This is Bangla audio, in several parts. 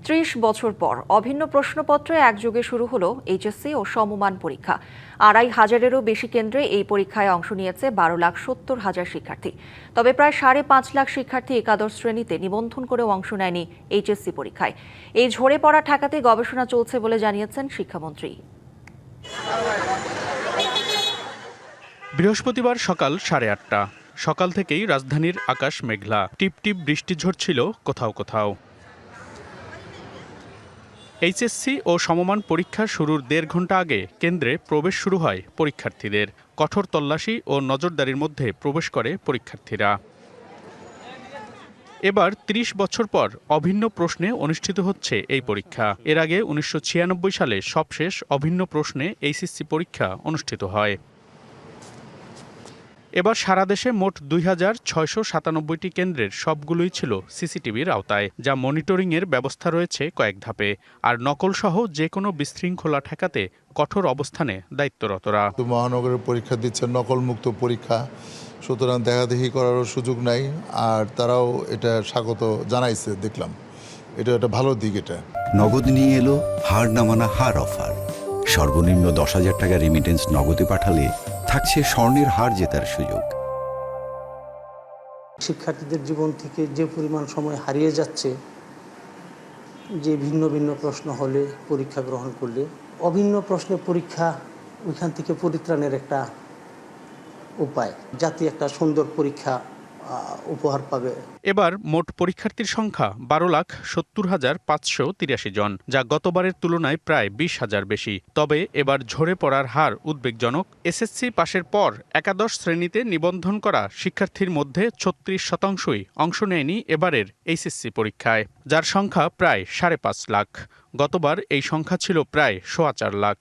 ৩০ বছর পর অভিন্ন প্রশ্নপত্রে একযোগে শুরু হলো এইচএসসি ও সমমান পরীক্ষা। ২,৫০০-এরও বেশি কেন্দ্রে এই পরীক্ষায় অংশ নিয়েছে ১২,৭০,০০০ শিক্ষার্থী। তবে প্রায় ৫.৫ লাখ শিক্ষার্থী একাদশ শ্রেণীতে নিবন্ধন করেও অংশ নেয়নি এইচএসসি পরীক্ষায়। এই ঝরে পড়া ঠেকাতে গবেষণা চলছে বলে জানিয়েছেন শিক্ষামন্ত্রী। বৃহস্পতিবার সকাল 8:30। সকাল থেকেই রাজধানীর আকাশ মেঘলা, টিপটিপ বৃষ্টি ঝরছিল কোথাও কোথাও। এইচএসসি ও সমমান পরীক্ষা শুরুর ১.৫ ঘন্টা আগে কেন্দ্রে প্রবেশ শুরু হয় পরীক্ষার্থীদের। কঠোর তল্লাশি ও নজরদারির মধ্যে প্রবেশ করে পরীক্ষার্থীরা। এবার ৩০ বছর পর অভিন্ন প্রশ্নে অনুষ্ঠিত হচ্ছে এই পরীক্ষা। এর আগে ১৯৯৬ সালে সবশেষ অভিন্ন প্রশ্নে এইচএসসি পরীক্ষা অনুষ্ঠিত হয়। এবার সারা দেশে মোট ২,৬৯৭টি কেন্দ্রের সবগুলোই ছিল সিসিটিভির আওতায়, যা মনিটরিংয়ের ব্যবস্থা রয়েছে কয়েক ধাপে। আর নকলসহ যে কোনো বিশৃঙ্খলা ঠেকাতে কঠোর অবস্থানে দায়িত্বরতরা। মহানগরের পরীক্ষা দিচ্ছে নকলমুক্ত পরীক্ষা, সুতরাং দেখাদেখি করারও সুযোগ নাই। আর তারাও এটা স্বাগত জানাইছে, দেখলাম এটা একটা ভালো দিক। এটা নগদ নিয়ে এলো হার না মানা হার অফার। সর্বনিম্ন ১০,০০০ টাকা রেমিটেন্স নগদে পাঠালে থাকছে স্বর্ণের হার জেতার সুযোগ। শিক্ষার্থীদের জীবন থেকে যে পরিমাণ সময় হারিয়ে যাচ্ছে, যে ভিন্ন ভিন্ন প্রশ্ন হলে পরীক্ষা গ্রহণ করলে অভিন্ন প্রশ্নে পরীক্ষা, ওইখান থেকে পরিত্রাণের একটা উপায়, জাতি একটা সুন্দর পরীক্ষা উপহার পাবে। এবার মোট পরীক্ষার্থীর সংখ্যা ১২,৭০,৫৮৩ জন, যা গতবারের তুলনায় প্রায় ২০,০০০ বেশি। তবে এবার ঝরে পড়ার হার উদ্বেগজনক। এসএসসি পাশের পর একাদশ শ্রেণীতে নিবন্ধন করা শিক্ষার্থীর মধ্যে ৩৬% অংশ নেয়নি এবারের এইচএসসি পরীক্ষায়, যার সংখ্যা প্রায় ৫.৫ লাখ। গতবার এই সংখ্যা ছিল প্রায় ৪.৫ লাখ।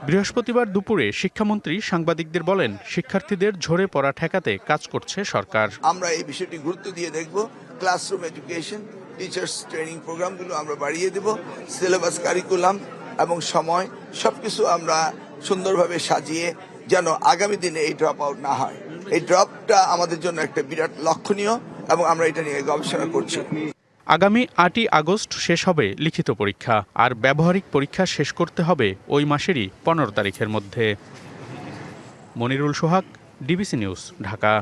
বৃহস্পতিবার দুপুরে শিক্ষামন্ত্রী সাংবাদিকদের বলেন, শিক্ষার্থীদের ঝরে পড়া ঠেকাতে কাজ করছে সরকার। আমরা এই বিষয়টি গুরুত্ব দিয়ে দেখব। ক্লাসরুম এডুকেশন, টিচার্স ট্রেনিং প্রোগ্রামগুলো আমরা বাড়িয়ে দেব। সিলেবাস, কারিকুলাম এবং সময় সবকিছু আমরা সুন্দরভাবে সাজিয়ে যেন আগামী দিনে এই ড্রপ আউট না হয়। এই ড্রপটা আমাদের জন্য একটা বিরাট লক্ষণীয় এবং আমরা এটা নিয়ে গবেষণা করছি। আগামী ৮ই আগস্ট শেষ হবে লিখিত পরীক্ষা, আর ব্যবহারিক পরীক্ষা শেষ করতে হবে ওই মাসেরই ১৫ তারিখের মধ্যে। মনিরুল সোহাগ, ডিবিসি নিউজ, ঢাকা।